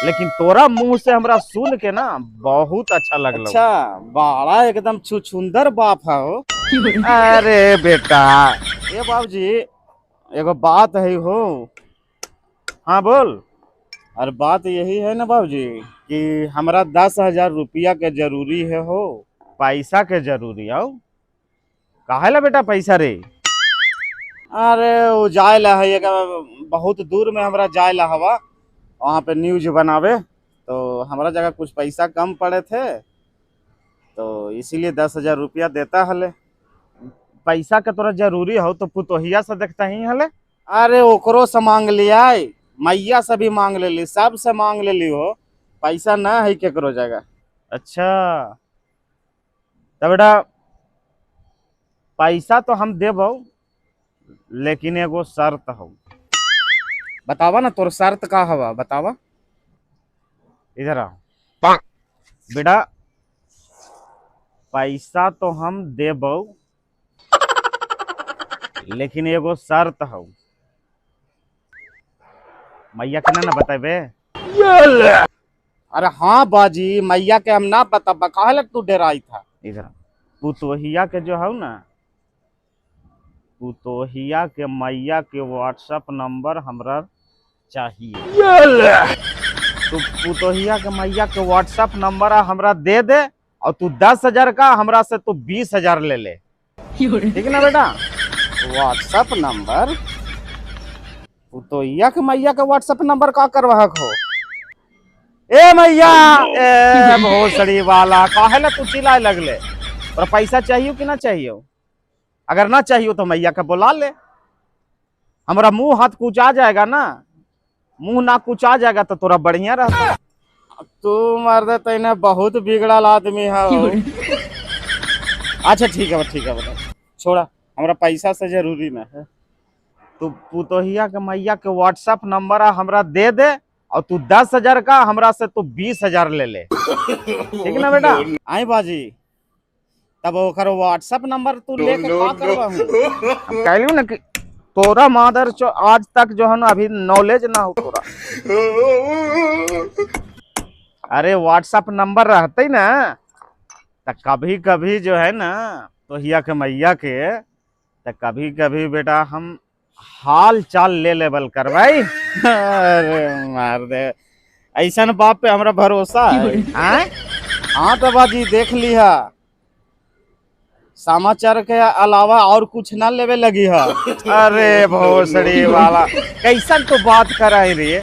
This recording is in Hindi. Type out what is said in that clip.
लेकिन तोरा मुंह से हमरा सुन के ना बहुत अच्छा लगल। अच्छा, बड़ा एकदम छुछुंदर बाप है हो। अरे बेटा। ये बाबूजी एगो बात है हो। हाँ बोल। और बात यही है ना बाबूजी कि हमरा 10,000 रुपया के जरूरी है हो। पैसा के जरूरी आओ। काहे ला बेटा पैसा रे? अरे वो जाए ला है बहुत दूर में हमरा जाए ला हवा, वहाँ पे न्यूज बनावे, तो हमरा जगह कुछ पैसा कम पड़े थे, तो इसीलिए 10,000 रुपया देता हले। पैसा के तोरा जरूरी हो तो पुतोहिया से देखता ही हले। अरे ओकरो से मांग लिया, मैया से भी मांग लेली, सब से मांग लेली हो, पैसा ना है केकरो जगह। अच्छा तो बेटा पैसा तो हम देबो, लेकिन एगो शर्त हो। बतावा ना तोर शर्त का हवा, बतावा। इधर आओ बेटा। पैसा तो हम देबो, लेकिन एगो शर्त हो। मैया के ना बताबे। अरे हाँ बाजी, मैया के हम ना बताबा, काहे लग तू डराई था। इधर पुतोहिया के जो है ना, पुतोहिया के मैया के व्हाट्सएप नंबर हमरा चाहिए। तू पुतोहिया के मैया के व्हाट्सएप नंबर हमरा दे दे, और तू 10,000 का हमरा से तू 20,000 ले ले। ठीक है ना बेटा? WhatsApp number? पुतोहिया के मैया के व्हाट्सएप नंबर का करवा हो? ए मैया, ए भोसड़ी वाला, काहे ला तू चिल्लाए लगले? और पैसा चाहिए कि ना चाहिए? अगर ना चाहिए तो मैया का बुला ले। हमारा मुंह हाथ कुचा जाएगा ना, मुंह ना कुचा जाएगा तो तोरा बढ़िया रहता। तू मर्द तेने बहुत बिगड़ल आदमी है। अच्छा ठीक है बेटा, छोड़ा, हमरा पैसा से जरूरी ना है। तू पुतोहिया के मैया के व्हाट्सएप नंबर हमरा दे दे, और तू 10,000 का हमरा से तू 20,000 ले ले। ठीक ना बेटा? आई बाजी, तब ओकर व्हाट्सएप नंबर तू लेके का करवा हूं? कहलू ना कि तोरा मादर जो आज तक जो है ना अभी नॉलेज ना हो तोरा। अरे व्हाट्सएप नंबर रहते ना, तो कभी कभी जो है ना तोहिया के मैया के, तो कभी कभी बेटा हम हाल चाल ले लेवल करवाई। अरे मार दे, ऐसा बाप पे हमरा भरोसा है। हाँ तो बाजी देख लिहा, समाचार के अलावा और कुछ ना लेवे लगी है। अरे भोसड़ी वाला, कैसा तो बात कर रही रे?